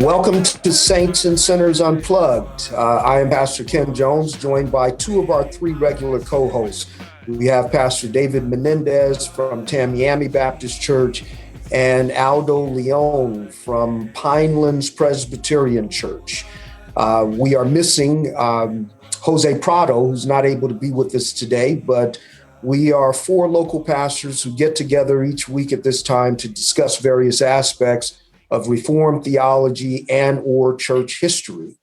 Welcome to Saints and Sinners Unplugged. I am Pastor Ken Jones, joined by two of our three regular co-hosts. We have Pastor David Menendez from Miami Baptist Church and Aldo Leon from Pinelands Presbyterian Church. We are missing Jose Prado, who's not able to be with us today, but we are four local pastors who get together each week at this time to discuss various aspects of Reformed theology and or church history.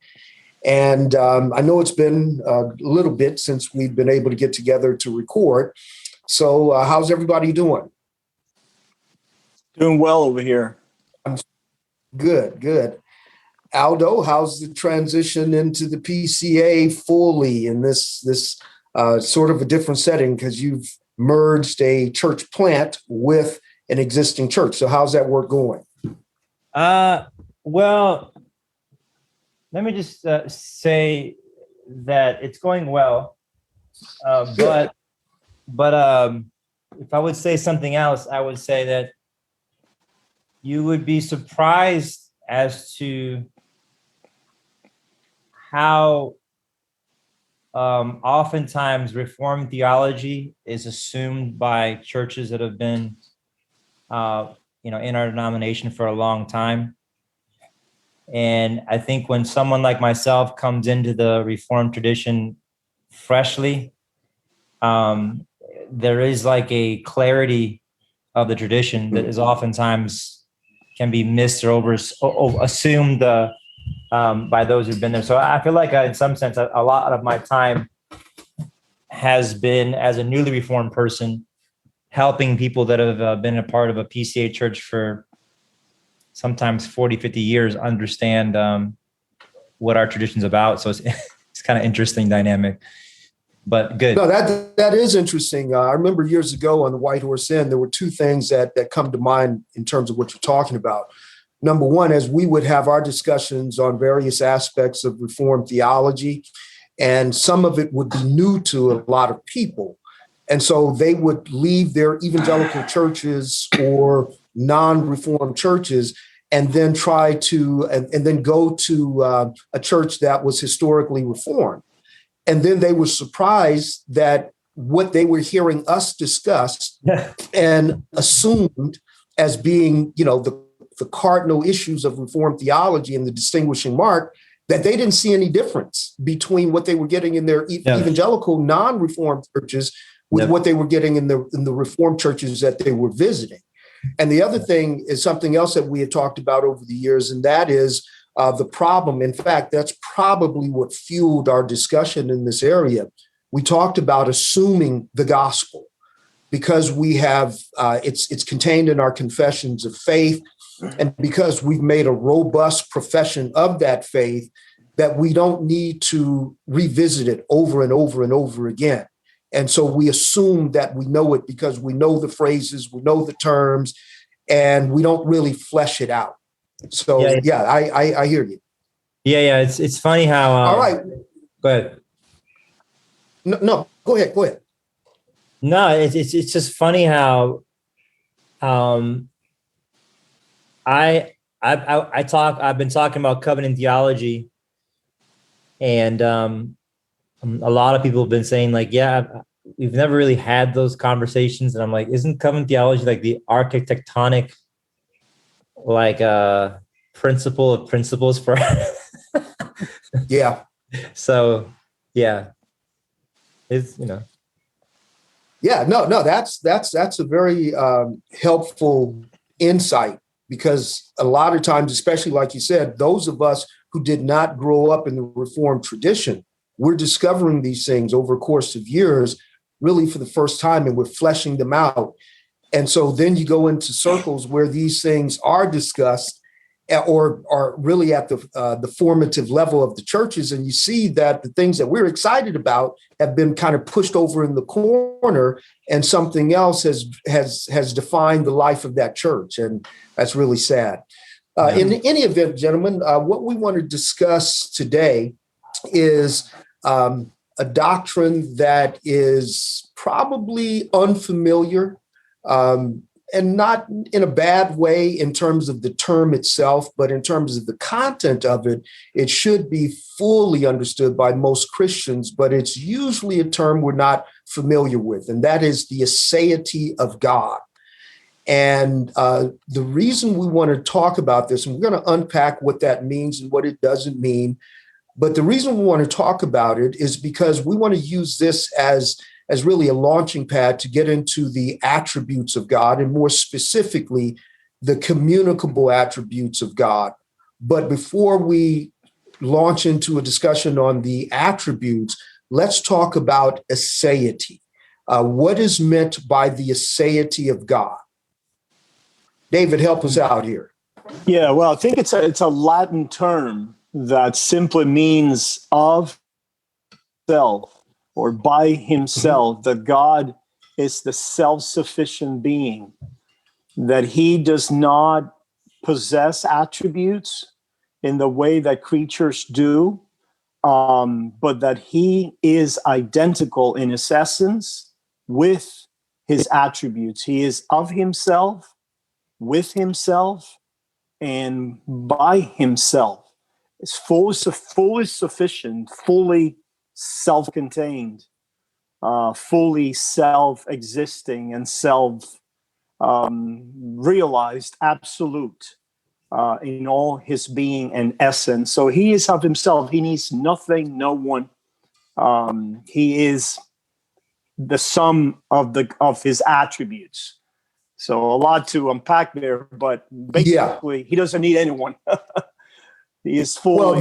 And I know it's been a little bit since we've been able to get together to record. So how's everybody doing? Doing well over here. Good. Aldo, how's the transition into the PCA fully in this sort of a different setting, because you've merged a church plant with an existing church. So how's that work going? Well, let me just say that it's going well. But if I would say something else, I would say that you would be surprised as to how oftentimes Reformed theology is assumed by churches that have been in our denomination for a long time. And I think when someone like myself comes into the Reformed tradition freshly, there is like a clarity of the tradition that is oftentimes can be missed or assumed by those who've been there. So I feel like in some sense, a lot of my time has been as a newly Reformed person, helping people that have been a part of a PCA church for sometimes 40, 50 years understand what our tradition's about. So it's kind of interesting dynamic, but good. No, that is interesting. I remember years ago on the White Horse Inn, there were two things that come to mind in terms of what you're talking about. Number one, as we would have our discussions on various aspects of Reformed theology, and some of it would be new to a lot of people. And so they would leave their evangelical churches or non-Reformed churches and then try to, and then go to a church that was historically Reformed. And then they were surprised that what they were hearing us discuss and assumed as being, the cardinal issues of Reformed theology and the distinguishing mark, that they didn't see any difference between what they were getting in their evangelical non-Reformed churches with what they were getting in the Reformed churches that they were visiting. And the other thing is something else that we had talked about over the years, and that is the problem. In fact, that's probably what fueled our discussion in this area. We talked about assuming the gospel because we have, it's contained in our confessions of faith, and because we've made a robust profession of that faith, that we don't need to revisit it over and over and over again. And so we assume that we know it because we know the phrases, we know the terms, and we don't really flesh it out. So I hear you. Yeah. It's funny how. All right. Go ahead. No, go ahead. No, it's just funny how I've been talking about covenant theology, and a lot of people have been saying like, we've never really had those conversations. And I'm like, isn't covenant theology like the architectonic, like principle of principles for? Yeah. So, yeah. It's, Yeah, no, that's a very helpful insight, because a lot of times, especially like you said, those of us who did not grow up in the Reformed tradition, we're discovering these things over a course of years, really for the first time, and we're fleshing them out. And so then you go into circles where these things are discussed or are really at the formative level of the churches. And you see that the things that we're excited about have been kind of pushed over in the corner, and something else has defined the life of that church. And that's really sad. In any event, gentlemen, what we want to discuss today is a doctrine that is probably unfamiliar and not in a bad way in terms of the term itself, but in terms of the content of it, it should be fully understood by most Christians, but it's usually a term we're not familiar with, and that is the Aseity of God. And the reason we want to talk about this, and we're going to unpack what that means and what it doesn't mean, but the reason we want to talk about it is because we want to use this as really a launching pad to get into the attributes of God, and more specifically, the communicable attributes of God. But before we launch into a discussion on the attributes, let's talk about aseity. What is meant by the aseity of God? David, help us out here. Yeah, well, I think it's a Latin term that simply means of self or by himself, that God is the self-sufficient being, that he does not possess attributes in the way that creatures do, but that he is identical in his essence with his attributes. He is of himself, with himself, and by himself. It's fully sufficient, fully self-contained, fully self-existing, and self-realized, absolute in all his being and essence. So he is of himself. He needs nothing, no one. He is the sum of his attributes. So a lot to unpack there, but basically, He doesn't need anyone. He is fully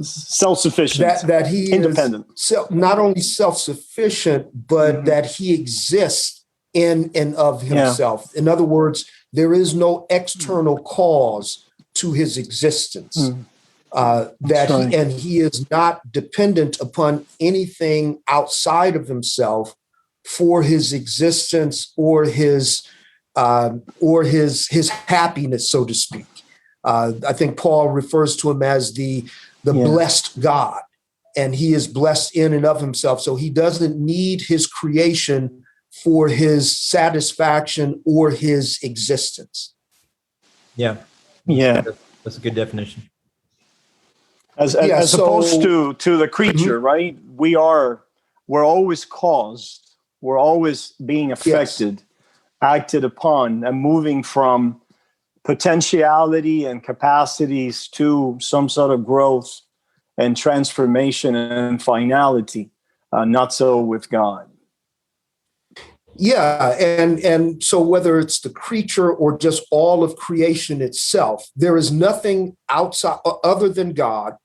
self-sufficient, that he independent. Is not only self-sufficient, but that he exists in and of himself. Yeah. In other words, there is no external cause to his existence. He is not dependent upon anything outside of himself for his existence or his happiness, so to speak. I think Paul refers to him as the blessed God, and he is blessed in and of himself. So he doesn't need his creation for his satisfaction or his existence. Yeah. That's a good definition. As opposed to the creature, right? We're always caused. We're always being affected, acted upon, and moving from potentiality and capacities to some sort of growth and transformation and finality. Not so with God. Yeah, and so whether it's the creature or just all of creation itself, there is nothing outside other than God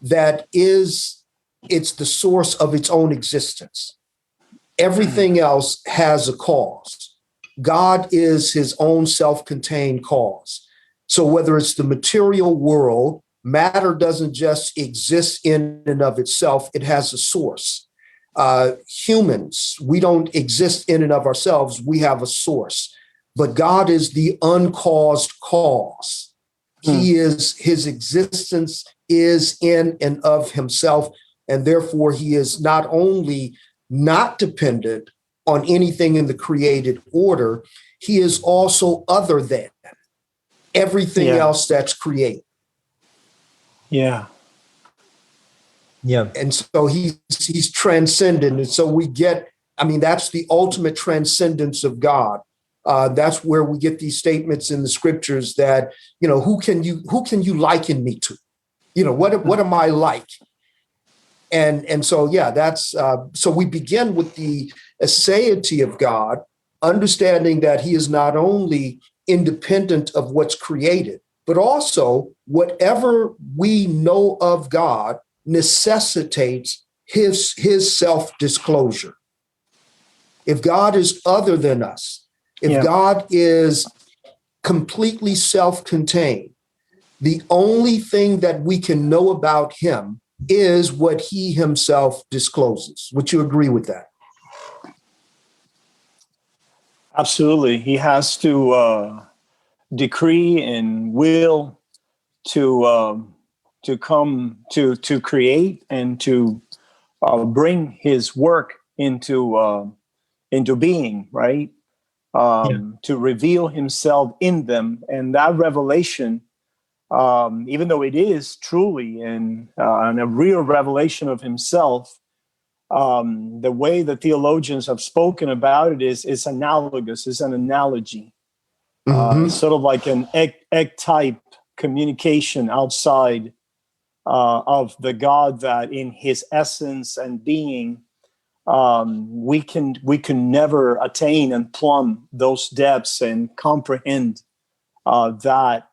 it's the source of its own existence. Everything else has a cause. God is his own self-contained cause. So whether it's the material world, matter doesn't just exist in and of itself, it has a source. Humans, we don't exist in and of ourselves, we have a source. But God is the uncaused cause. His existence is in and of himself, and therefore he is not only not dependent on anything in the created order, he is also other than everything else that's created. Yeah. And so he's transcendent. And so that's the ultimate transcendence of God. That's where we get these statements in the scriptures that, who can you liken me to? What am I like? And so, that's, so we begin with the aseity of God, understanding that he is not only independent of what's created, but also whatever we know of God necessitates his self-disclosure. If God is other than us, if God is completely self-contained, the only thing that we can know about him is what he himself discloses. Would you agree with that? Absolutely. He has to decree and will to come to create and to bring his work into being, right? to reveal himself in them. And that revelation, even though it is truly and a real revelation of himself, the way the theologians have spoken about it is analogous, is an analogy. It's sort of like an egg type communication outside of the God that in his essence and being, we can never attain and plumb those depths and comprehend that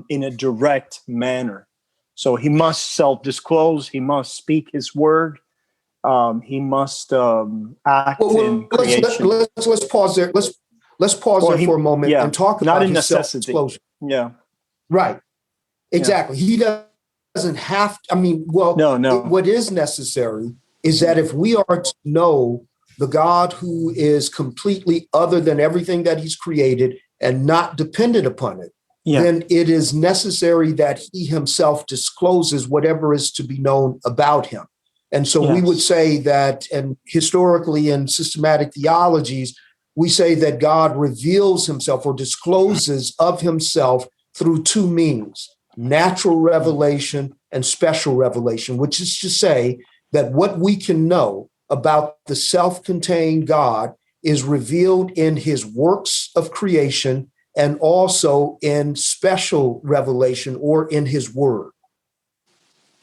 in a direct manner. So he must self-disclose. He must speak his word. He must act in creation. Let's pause there. Let's pause there for a moment and talk not about in his necessity. self-disclosure. Yeah, right. Exactly. He doesn't have to. I mean, well, no. What is necessary is that if we are to know the God who is completely other than everything that he's created and not dependent upon it, then it is necessary that he himself discloses whatever is to be known about him. And so we would say that, and historically in systematic theologies, we say that God reveals himself or discloses of himself through two means: natural revelation and special revelation, which is to say that what we can know about the self-contained God is revealed in his works of creation and also in special revelation or in his word.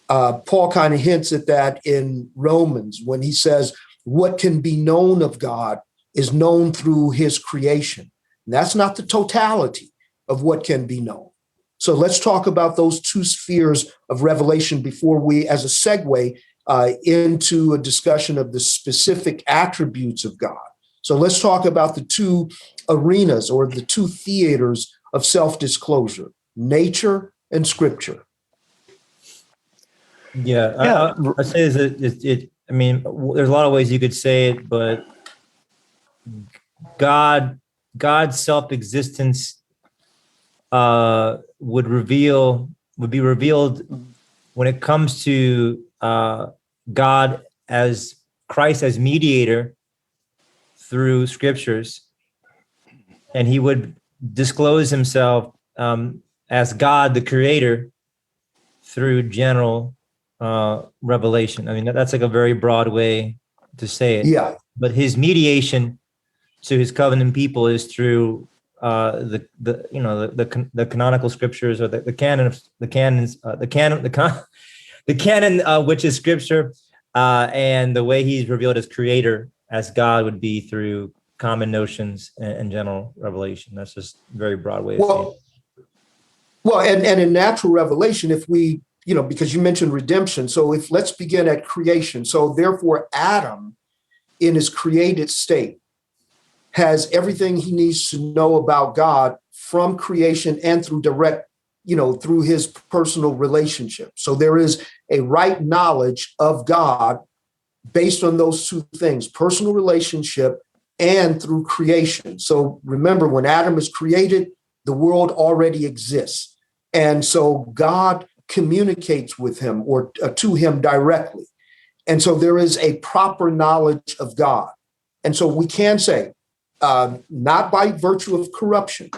Paul kind of hints at that in Romans when he says, what can be known of God is known through his creation. And that's not the totality of what can be known. So let's talk about those two spheres of revelation before we, as a segue, into a discussion of the specific attributes of God. So let's talk about the two arenas or the two theaters of self-disclosure: nature and scripture. I say that I mean, there's a lot of ways you could say it, but God's self-existence would be revealed when it comes to God as Christ as mediator through scriptures, and he would disclose himself as God the creator through general revelation. I mean, that's like a very broad way to say it. Yeah. But his mediation to his covenant people is through the canonical scriptures, or the canon, which is scripture, and the way he's revealed as creator, as God, would be through common notions and general revelation. That's just a very broad way to say it. Well, and in natural revelation, if we, because you mentioned redemption, so let's begin at creation. So therefore, Adam, in his created state, has everything he needs to know about God from creation and through direct, through his personal relationship. So there is a right knowledge of God based on those two things: personal relationship and through creation. So remember, when Adam is created, the world already exists. And so God communicates with him or to him directly. And so there is a proper knowledge of God. And so we can say, not by virtue of corruption,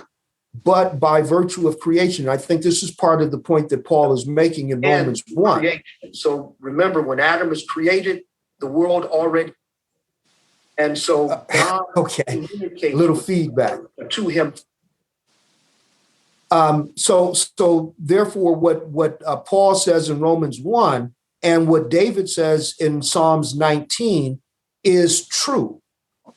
but by virtue of creation. I think this is part of the point that Paul is making in Romans 1. So remember, when Adam is created, the world already. And so God communicates a little feedback to him. So therefore, what Paul says in Romans 1 and what David says in Psalms 19 is true,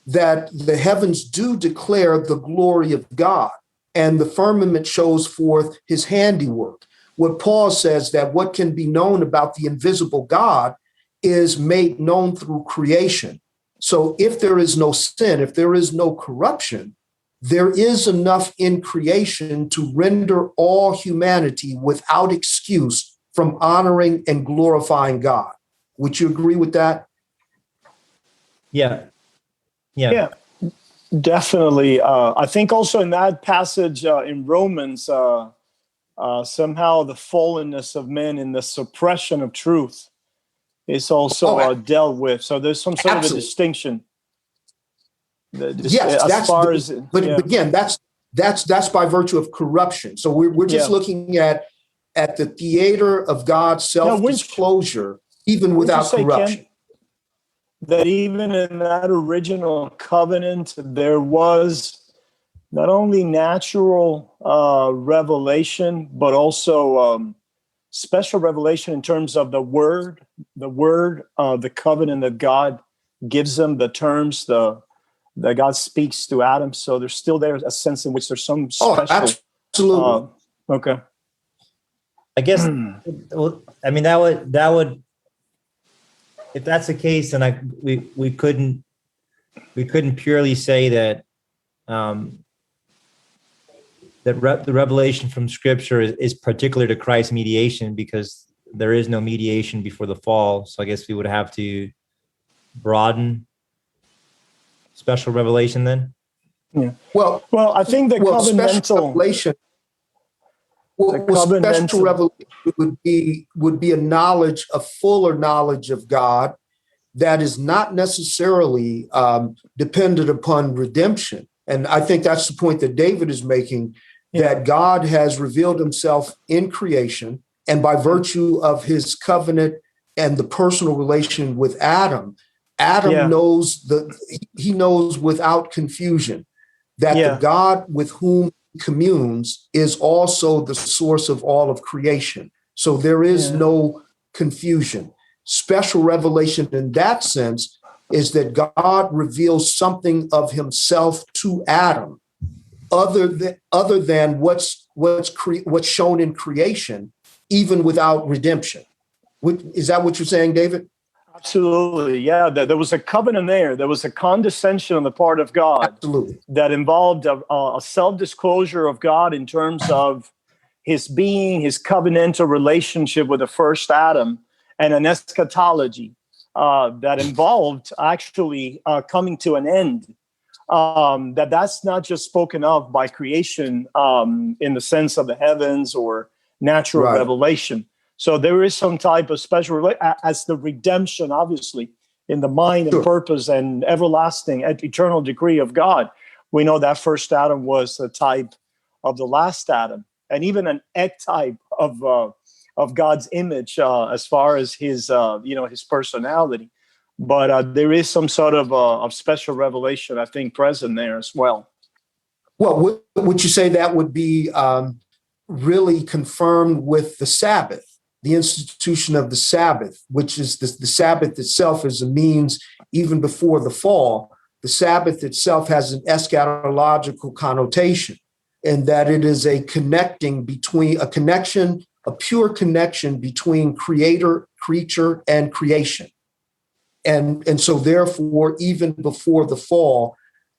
that the heavens do declare the glory of God, and the firmament shows forth his handiwork. What Paul says, that what can be known about the invisible God is made known through creation. So if there is no sin, if there is no corruption, there is enough in creation to render all humanity without excuse from honoring and glorifying God. Would you agree with that? Yeah, definitely. I think also in that passage in Romans, somehow the fallenness of men and the suppression of truth is also dealt with. So there's some sort of a distinction. Yes, but yeah. again, that's by virtue of corruption. So we're just looking at the theater of God's self-disclosure, even without corruption. Ken, that even in that original covenant, there was not only natural revelation, but also special revelation in terms of the word, the covenant that God gives them, the terms, that God speaks to Adam. So there's still there a sense in which there's some special. Absolutely. Okay. I guess. Well, I mean, that would. If that's the case, then we couldn't purely say that the revelation from Scripture is particular to Christ's mediation, because there is no mediation before the fall. So I guess we would have to broaden special revelation then. Yeah. Well, I think the covenantal special revelation. Special revelation would be a fuller knowledge of God that is not necessarily dependent upon redemption. And I think that's the point that David is making, that God has revealed himself in creation, and by virtue of his covenant and the personal relation with Adam knows he knows without confusion that the God with whom he communes is also the source of all of creation. So there is no confusion. Special revelation in that sense is that God reveals something of himself to Adam other than what's shown in creation, even without redemption. Is that what you're saying, David? Absolutely, yeah. There was a covenant there. There was a condescension on the part of God. Absolutely. That involved a self-disclosure of God in terms of his being, his covenantal relationship with the first Adam, and an eschatology that involved actually coming to an end. That's not just spoken of by creation in the sense of the heavens or natural revelation. So there is some type of special, as the redemption, obviously, in the mind and purpose and everlasting, eternal decree of God. We know that first Adam was a type of the last Adam, and even an type of God's image as far as his his personality. But there is some sort of special revelation, I think, present there as well. Well, would you say that would be really confirmed with the Sabbath? The institution of the Sabbath, which is the Sabbath itself is a means even before the fall. The Sabbath itself has an eschatological connotation, in that it is a pure connection between creator, creature, and creation. And so therefore, even before the fall,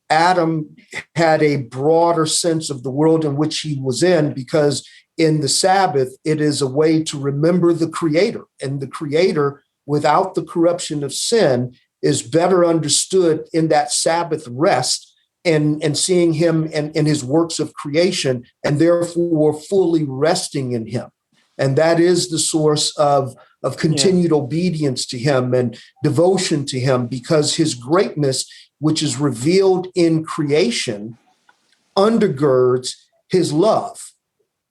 Adam had a broader sense of the world in which he was in, because in the Sabbath, it is a way to remember the Creator. And the Creator, without the corruption of sin, is better understood in that Sabbath rest and seeing him and his works of creation, and therefore fully resting in him. And that is the source of continued obedience to him and devotion to him, because his greatness, which is revealed in creation, undergirds his love.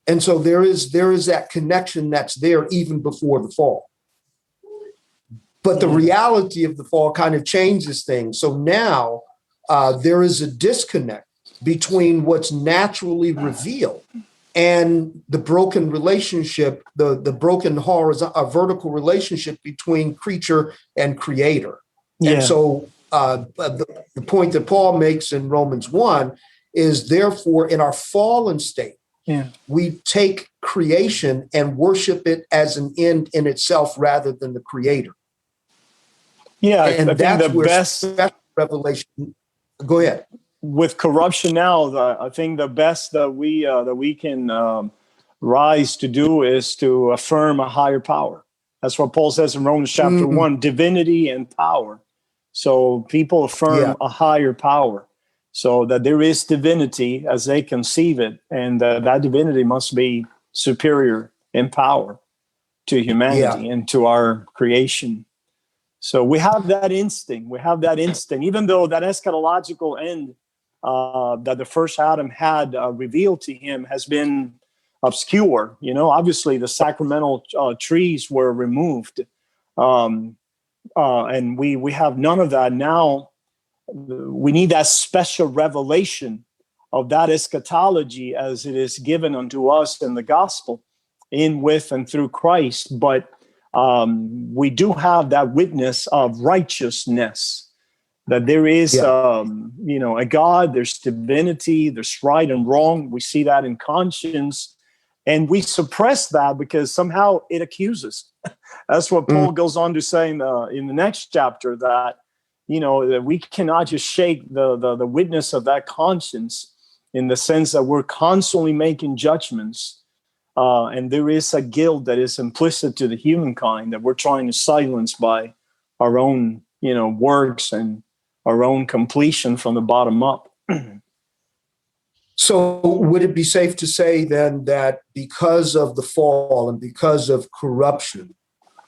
And so there is that connection that's there even before the fall. But the reality of the fall kind of changes things. So now there is a disconnect between what's naturally revealed and the broken relationship, the broken vertical relationship between creature and creator. Yeah. And so the point that Paul makes in Romans 1 is, therefore, in our fallen state, we take creation and worship it as an end in itself rather than the creator. Yeah, and that's where special revelation. Go ahead. With corruption now, I think the best that we can rise to do is to affirm a higher power. That's what Paul says in Romans chapter 1, divinity and power. So people affirm a higher power, so that there is divinity as they conceive it, and that divinity must be superior in power to humanity and to our creation. So we have that instinct. We have that instinct, even though that eschatological end that the first Adam had revealed to him has been obscure. Obviously the sacramental trees were removed, and we have none of that now. We need that special revelation of that eschatology as it is given unto us in the gospel, in, with, and through Christ. But we do have that witness of righteousness, that there is, a God, there's divinity, there's right and wrong. We see that in conscience, and we suppress that because somehow it accuses. That's what Paul goes on to say in the next chapter, that that we cannot just shake the witness of that conscience, in the sense that we're constantly making judgments, and there is a guilt that is implicit to the humankind that we're trying to silence by our own works and our own completion from the bottom up. So would it be safe to say then that because of the fall and because of corruption,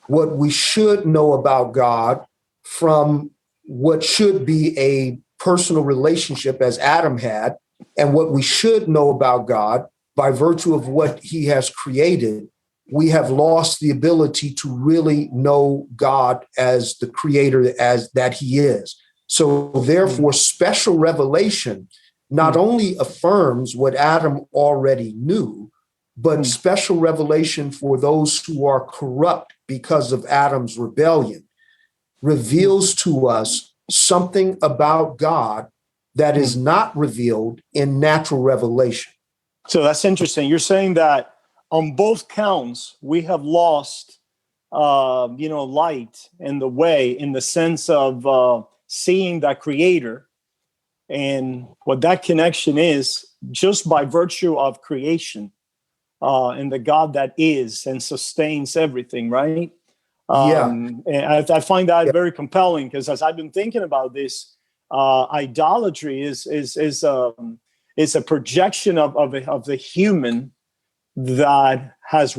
what we should know about God from what should be a personal relationship as Adam had, and what we should know about God by virtue of what he has created, we have lost the ability to really know God as the creator, as that he is. So therefore, special revelation not only affirms what Adam already knew, but special revelation for those who are corrupt because of Adam's rebellion reveals to us something about God that is not revealed in natural revelation. So that's interesting. You're saying that on both counts, we have lost, light and the way, in the sense of seeing that creator, and what that connection is just by virtue of creation, and the God that is and sustains everything, right? And I find that very compelling, because as I've been thinking about this, idolatry is a projection of the human that has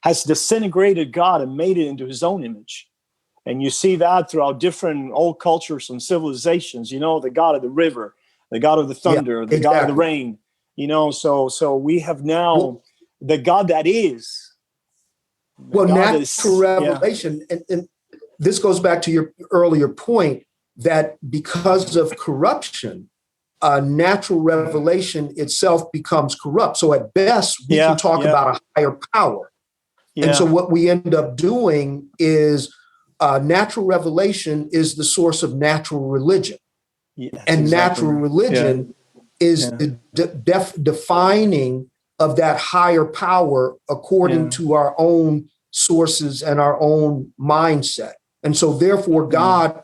has disintegrated God and made it into his own image. And you see that throughout different old cultures and civilizations, the God of the river, the God of the thunder, the God of the rain, so we have now the God that is. Natural revelation, and this goes back to your earlier point, that because of corruption, natural revelation itself becomes corrupt. So at best, we can talk about a higher power. And so what we end up doing is natural revelation is the source of natural religion. Natural religion is the defining of that higher power according to our own sources and our own mindset. And so therefore, God,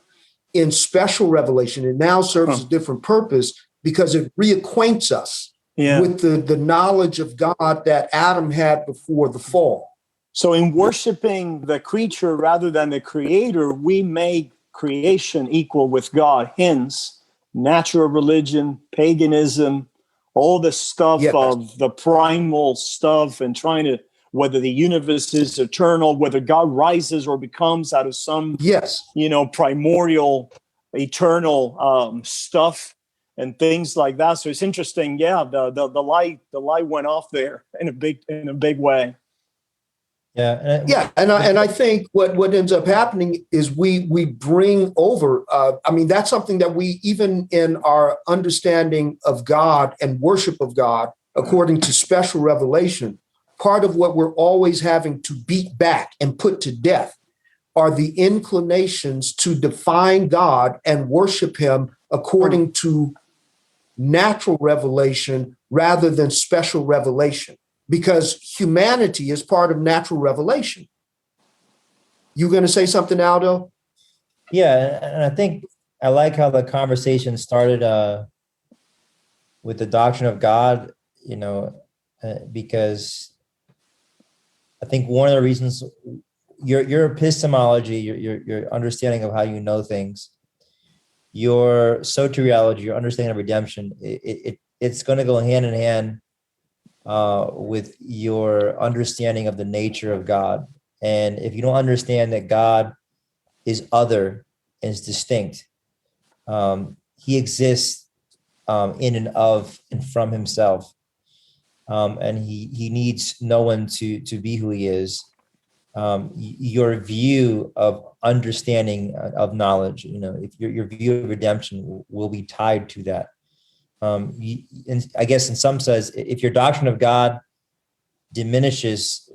in special revelation, it now serves a different purpose, because it reacquaints us with the knowledge of God that Adam had before the fall. So in worshiping the creature rather than the creator, we make creation equal with God. Hence, natural religion, paganism, all the stuff of the primal stuff, and trying to, whether the universe is eternal, whether God rises or becomes out of some, primordial, eternal stuff and things like that. So it's interesting. The light went off there in a big way. And I think what ends up happening is we bring over. That's something that we, even in our understanding of God and worship of God, according to special revelation, part of what we're always having to beat back and put to death are the inclinations to define God and worship him according to natural revelation rather than special revelation. Because humanity is part of natural revelation. You going to say something, Aldo? Yeah, and I think I like how the conversation started with the doctrine of God, because I think one of the reasons your epistemology, your understanding of how you know things, your soteriology, your understanding of redemption, it's going to go hand in hand with your understanding of the nature of God. And if you don't understand that God is other and is distinct, he exists in and of and from himself. And he needs no one to be who he is. Your view of understanding of knowledge, if your view of redemption will be tied to that. And I guess in some sense, if your doctrine of God diminishes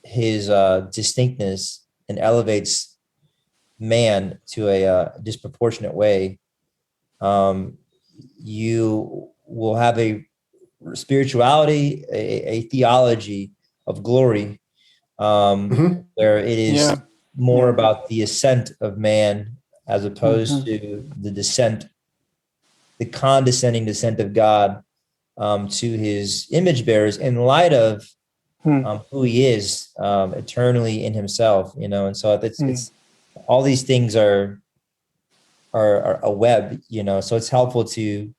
his distinctness and elevates man to a disproportionate way, you will have a spirituality, a theology of glory, where it is more about the ascent of man as opposed to the descent, the condescending descent of God to his image bearers in light of who he is eternally in himself, and so it's all these things are a web, so it's helpful to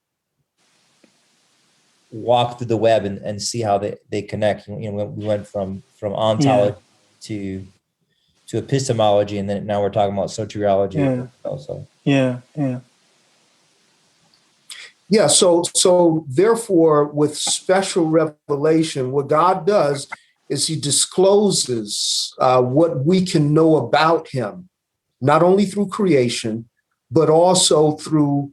walk through the web and see how they connect. We went from ontology to epistemology, and then now we're talking about soteriology also. Yeah, so therefore, with special revelation, what God does is he discloses what we can know about him, not only through creation, but also through,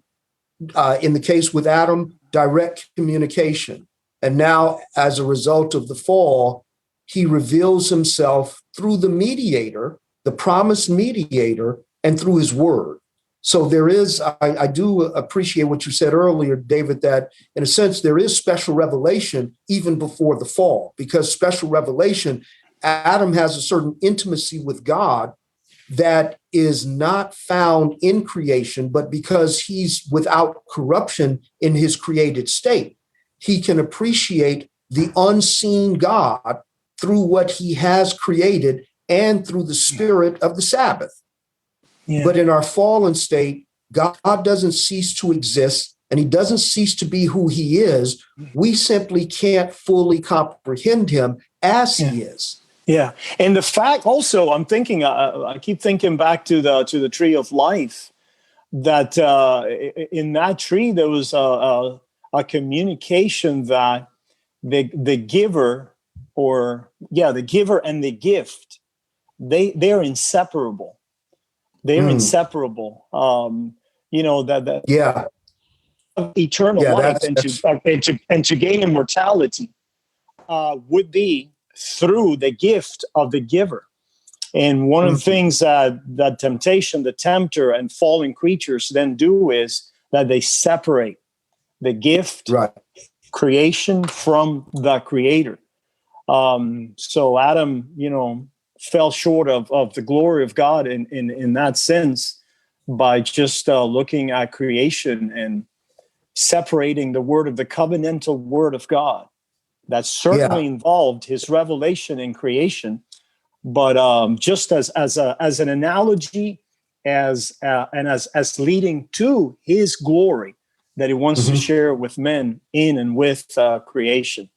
in the case with Adam, direct communication. And now, as a result of the fall, he reveals himself through the mediator, the promised mediator, and through his word. So there is, I do appreciate what you said earlier, David, that in a sense, there is special revelation even before the fall, because special revelation, Adam has a certain intimacy with God that is not found in creation, but because he's without corruption in his created state, he can appreciate the unseen God through what he has created and through the spirit of the Sabbath. But in our fallen state, God doesn't cease to exist, and he doesn't cease to be who he is. We simply can't fully comprehend him as he is. Yeah, and the fact also, I'm thinking, I keep thinking back to the tree of life, that in that tree there was a communication that the giver, the giver and the gift, they're inseparable. They're inseparable. That eternal life and to gain immortality would be through the gift of the giver. And one of the things that temptation, the tempter, and fallen creatures then do is that they separate the gift, creation, from the creator. So Adam, fell short of the glory of God in that sense by just looking at creation and separating the word of the covenantal word of God. That certainly involved his revelation in creation, but just as an analogy, as leading to his glory that he wants to share with men in and with creation.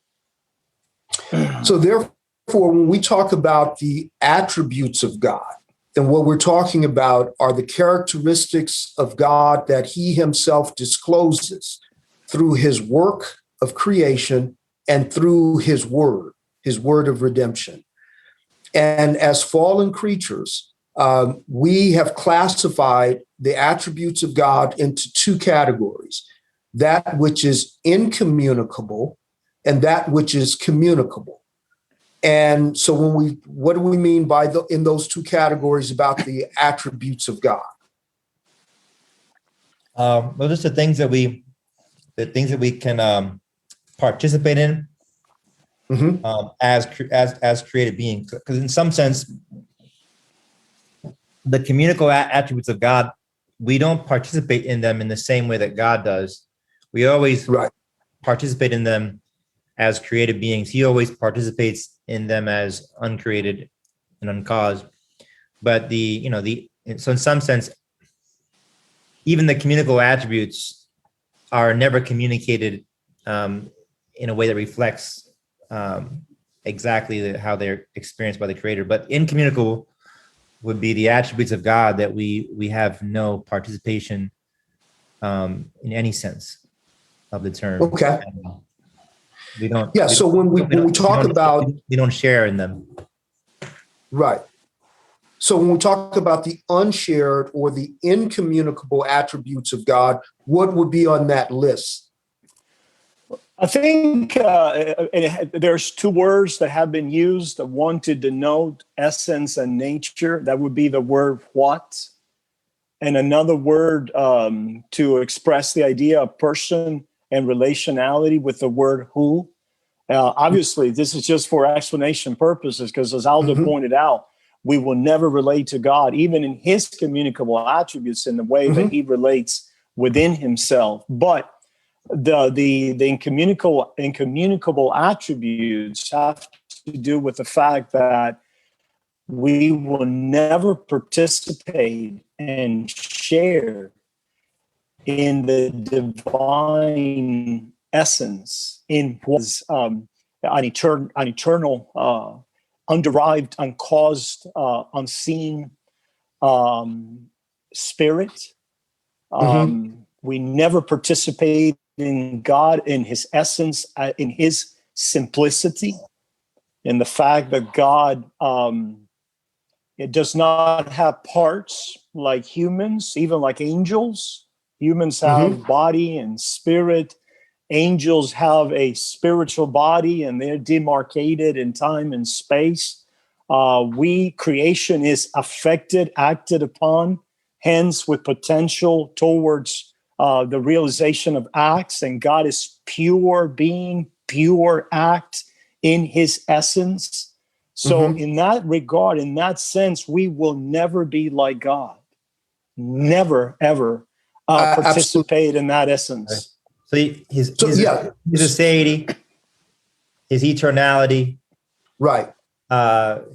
So therefore, when we talk about the attributes of God, then what we're talking about are the characteristics of God that he himself discloses through his work of creation and through his word of redemption. And as fallen creatures, we have classified the attributes of God into two categories: that which is incommunicable and that which is communicable. And so what do we mean by in those two categories about the attributes of God? Well, just the things that we can participate in as created beings. Because in some sense, the communicable attributes of God, we don't participate in them in the same way that God does. We always participate in them as created beings. He always participates in them as uncreated and uncaused. But so in some sense, even the communicable attributes are never communicated in a way that reflects a exactly how they're experienced by the Creator. But incommunicable would be the attributes of God that we have no participation in any sense of the term. Okay. We don't. Yeah. So when we talk about, we don't share in them. right. So when we talk about the unshared or the incommunicable attributes of God, what would be on that list? I think there's two words that have been used, one to denote essence and nature. That would be the word what, and another word to express the idea of person and relationality with the word who. Obviously, this is just for explanation purposes, because as Aldo pointed out, we will never relate to God, even in his communicable attributes, in the way that he relates within himself. But the incommunicable attributes have to do with the fact that we will never participate and share in the divine essence, in was an eternal, underived, uncaused, unseen spirit. We never participate in God, in his essence, in his simplicity, in the fact that God it does not have parts like humans, even like angels. Humans have body and spirit. Angels have a spiritual body, and they're demarcated in time and space. Creation is affected, acted upon, hence with potential towards the realization of acts. And God is pure being, pure act in his essence. So in that regard, in that sense, we will never be like God. Never, ever participate in that essence. So his aseity, his eternality, Right.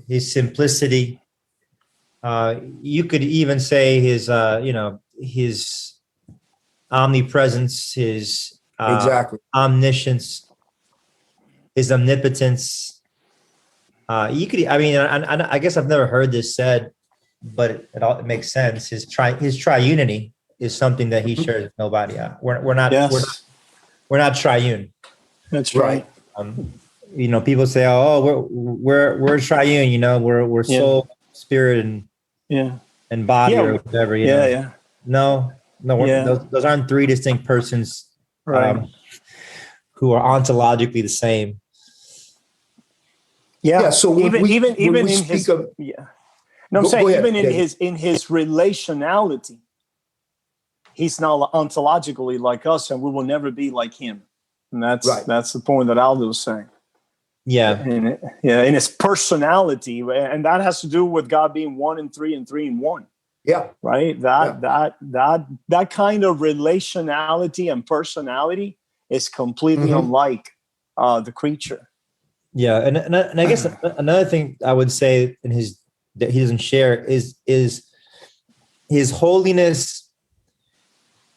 His simplicity. You could even say his his omnipresence, his Exactly. omniscience, his omnipotence. You could, I mean, I guess I've never heard this said, but it makes sense. His triunity is something that he shares with nobody. We're not triune. That's right. People say, "Oh, we're triune." We're soul, spirit, and body, or whatever. No, those aren't three distinct persons, right? Who are ontologically the same. Yeah. So even in his relationality, he's not ontologically like us, and we will never be like him. And that's the point that Aldo was saying. Yeah. In his personality, and that has to do with God being 1 and 3 and 3 and 1. Yeah. Right. That kind of relationality and personality is completely unlike the creature. Yeah, and I guess another thing I would say that he doesn't share is his holiness,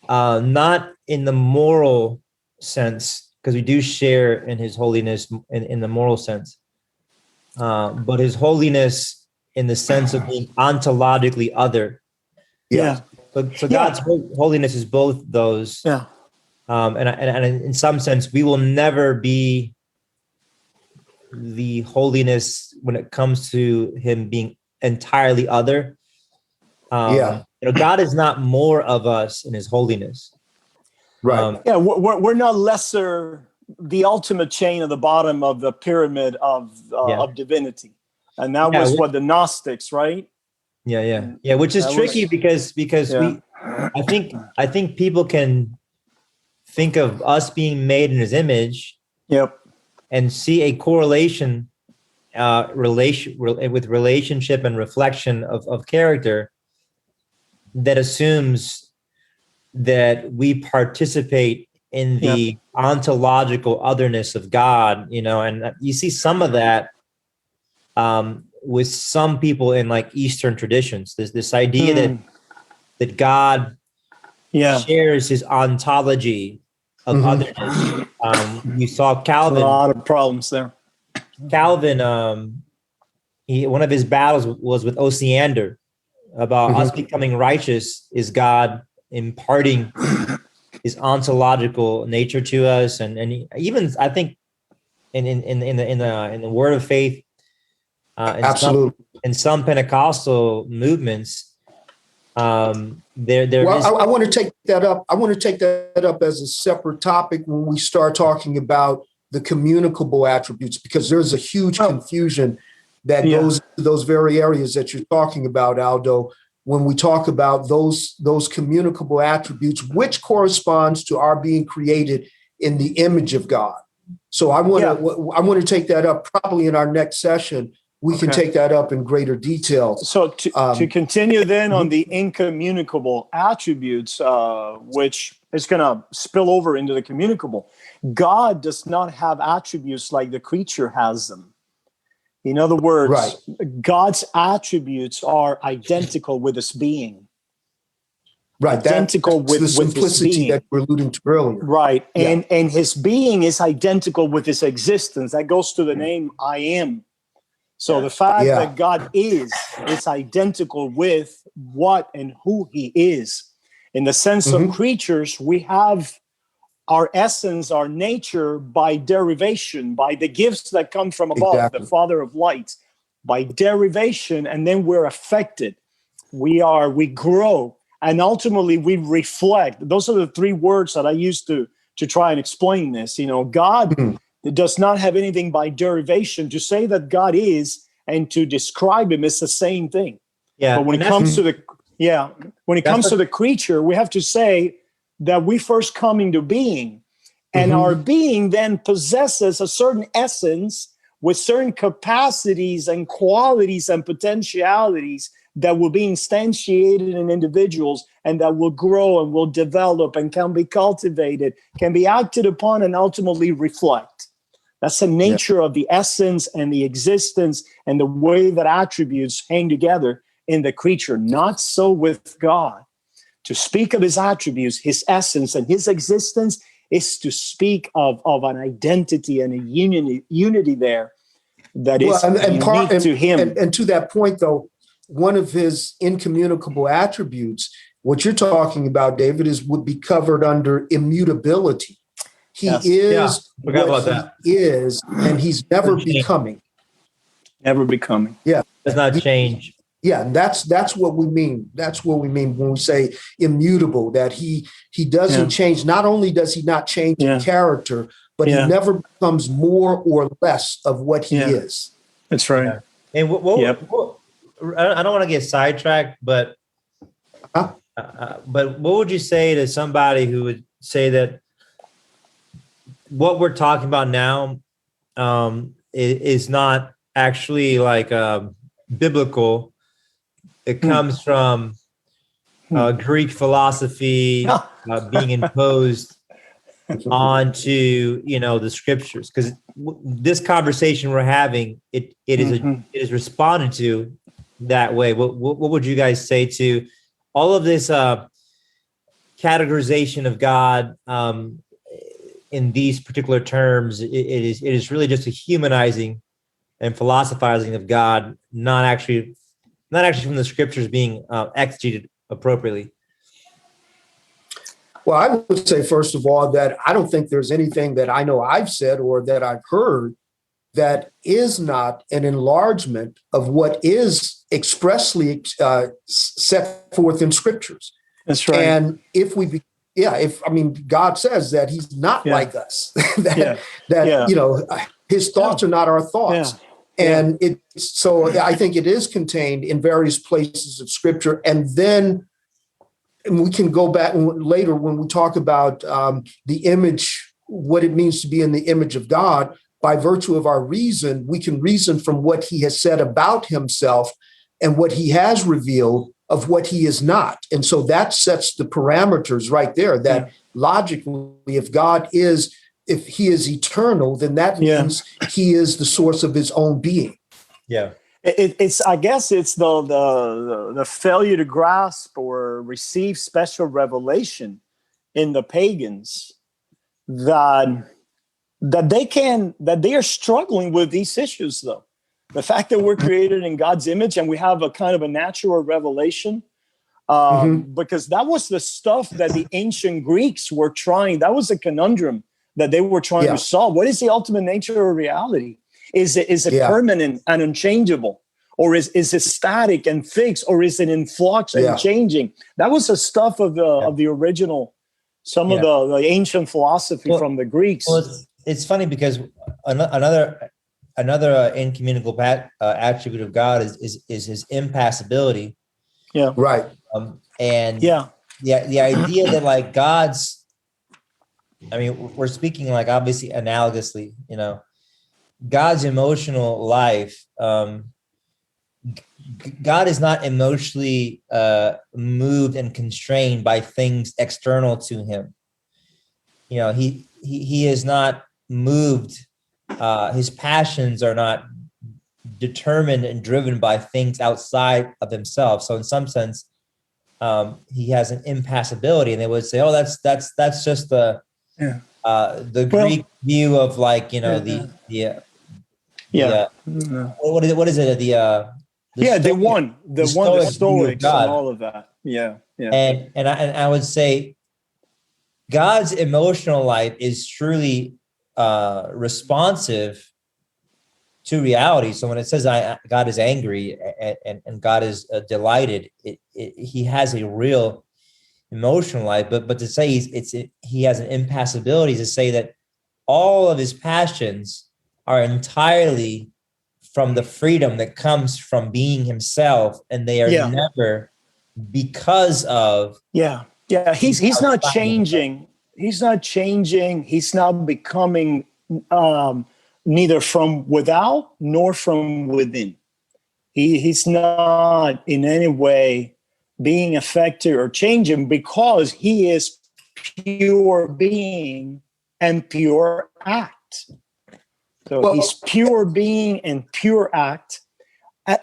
not in the moral sense, because we do share in his holiness in the moral sense, but his holiness in the sense of being ontologically other. Yeah. So God's holiness is both those. Yeah. And in some sense, we will never be the holiness when it comes to him being entirely other. God is not more of us in his holiness. Right. We're not lesser, the ultimate chain of the bottom of the pyramid of divinity. And that was what the Gnostics, right? Yeah. Which is tricky because I think people can think of us being made in his image. Yep. And see a correlation with relationship and reflection of character that assumes that we participate in the ontological otherness of God, and you see some of that with some people in like Eastern traditions. There's this idea that God shares his ontology of otherness. You saw Calvin. A lot of problems there. Calvin, one of his battles was with Osiander about us becoming righteous is God imparting his ontological nature to us, and even I think in the Word of Faith, Absolutely. in some Pentecostal movements, there Well, is. I want to take that up. I want to take that up as a separate topic when we start talking about the communicable attributes, because there's a huge confusion that goes to those very areas that you're talking about, Aldo, when we talk about those communicable attributes, which corresponds to our being created in the image of God. So I want to take that up probably in our next session. We can take that up in greater detail. So to continue then on the incommunicable attributes, which is going to spill over into the communicable, God does not have attributes like the creature has them. In other words, God's attributes are identical with his being. Right. Identical with the simplicity his being that we're alluding to earlier. Right. And his being is identical with his existence. That goes to the name I am. So the fact that God is identical with what and who he is. In the sense of creatures, we have our essence, our nature by derivation, by the gifts that come from above, the Father of lights, by derivation, and then we're affected. We grow, and ultimately we reflect. Those are the three words that I use to try and explain this. God does not have anything by derivation. To say that God is and to describe him is the same thing. Yeah. But when it comes to the creature, we have to say that we first come into being, and our being then possesses a certain essence with certain capacities and qualities and potentialities that will be instantiated in individuals and that will grow and will develop and can be cultivated, can be acted upon, and ultimately reflect. That's the nature of the essence and the existence and the way that attributes hang together in the creature. Not so with God. To speak of his attributes, his essence, and his existence is to speak of an identity and a unity there that is unique to him. And to that point, though, one of his incommunicable attributes, what you're talking about, David, would be covered under immutability. He is what he is, and he's never becoming. Never becoming. Yeah. Does not change. Yeah, and that's what we mean. That's what we mean when we say immutable, that he doesn't change. Not only does he not change in character, but he never becomes more or less of what he is. That's right. Yeah. And I don't want to get sidetracked, but what would you say to somebody who would say that what we're talking about now is not actually like biblical? It comes from Greek philosophy being imposed onto the scriptures. Because this conversation we're having, it is responded to that way. What would you guys say to all of this categorization of God in these particular terms? It is really just a humanizing and philosophizing of God, not actually from the scriptures being exegeted appropriately. Well, I would say, first of all, that I don't think there's anything that I know I've said or that I've heard that is not an enlargement of what is expressly set forth in scriptures. That's right. And God says that he's not like us, his thoughts are not our thoughts. Yeah. And so I think it is contained in various places of scripture. And then we can go back later when we talk about the image, what it means to be in the image of God. By virtue of our reason, we can reason from what he has said about himself and what he has revealed of what he is not. And so that sets the parameters right there, that logically, if he is eternal, then that means he is the source of his own being. Yeah. I guess it's the failure to grasp or receive special revelation in the pagans that that they are struggling with these issues, though. The fact that we're created in God's image and we have a kind of a natural revelation, because that was the stuff that the ancient Greeks were trying. That was a conundrum that they were trying to solve. What is the ultimate nature of reality? Is it permanent and unchangeable? Or is it static and fixed? Or is it in flux and changing? That was the stuff of the original, some of the ancient philosophy from the Greeks. Well, it's funny because another incommunicable attribute of God is his impassability. Yeah. Right. And the idea that like God's, I mean, we're speaking like obviously analogously, God's emotional life. God is not emotionally moved and constrained by things external to him. He is not moved. His passions are not determined and driven by things outside of himself. So in some sense, he has an impassibility, and they would say, "Oh, that's just the Greek view of like what is it the Stoics and all of that." And I would say God's emotional life is truly responsive to reality. So when it says God is angry and God is delighted, he has a real emotional life. But to say he has an impassibility is to say that all of his passions are entirely from the freedom that comes from being himself, and they are never because of he's not changing. He's not changing. He's not becoming neither from without nor from within. He's not in any way being affected or changing because he is pure being and pure act. So he's pure being and pure act.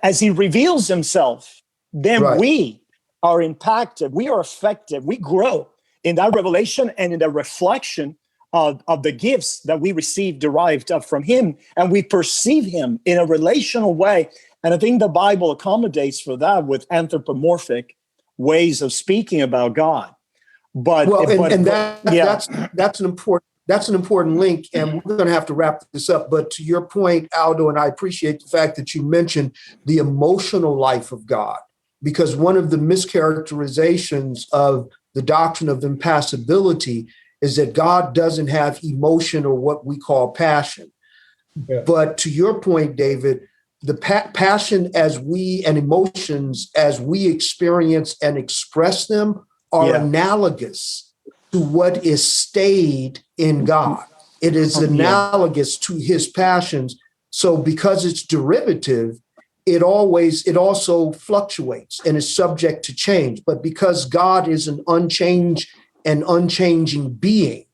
As he reveals himself, then we are impacted, we are affected, we grow in that revelation and in the reflection of the gifts that we receive derived from him, and we perceive him in a relational way. And I think the Bible accommodates for that with anthropomorphic ways of speaking about God. That's an important link, and we're going to have to wrap this up. But to your point, Aldo, and I appreciate the fact that you mentioned the emotional life of God, because one of the mischaracterizations of the doctrine of impassibility is that God doesn't have emotion or what we call passion. Yeah. But to your point, David, the passion and emotions as we experience and express them are analogous to what is stayed in God. It is analogous to his passions. So because it's derivative, it also fluctuates and is subject to change. But because God is an unchanging being,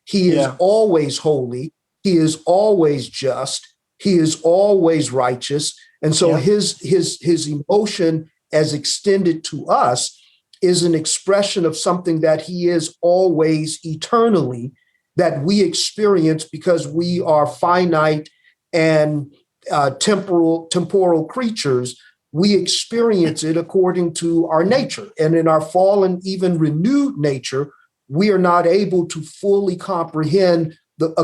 he is always holy, he is always just, he is always righteous. And so his emotion as extended to us is an expression of something that he is always eternally, that we experience because we are finite and temporal creatures. We experience it according to our nature. And in our fallen, even renewed nature, we are not able to fully comprehend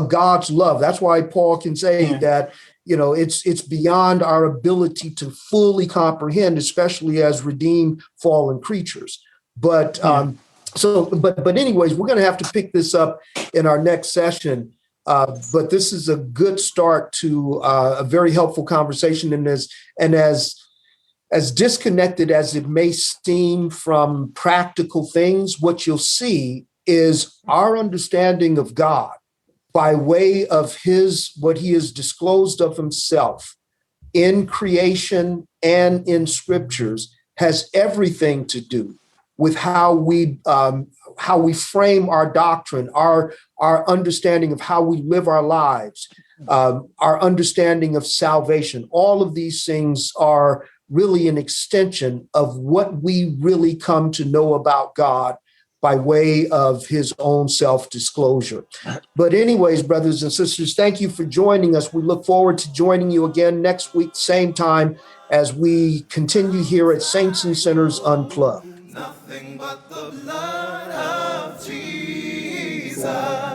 God's love. That's why Paul can say that, it's beyond our ability to fully comprehend, especially as redeemed fallen creatures. But anyways, we're going to have to pick this up in our next session. But this is a good start to a very helpful conversation. And as disconnected as it may seem from practical things, what you'll see is our understanding of God by way of what he has disclosed of himself in creation and in scriptures has everything to do with how we frame our doctrine, our understanding of how we live our lives, our understanding of salvation. All of these things are really an extension of what we really come to know about God by way of his own self-disclosure. But anyways, brothers and sisters, thank you for joining us. We look forward to joining you again next week, same time, as we continue here at Saints and Sinners Unplugged. Nothing but the blood of Jesus.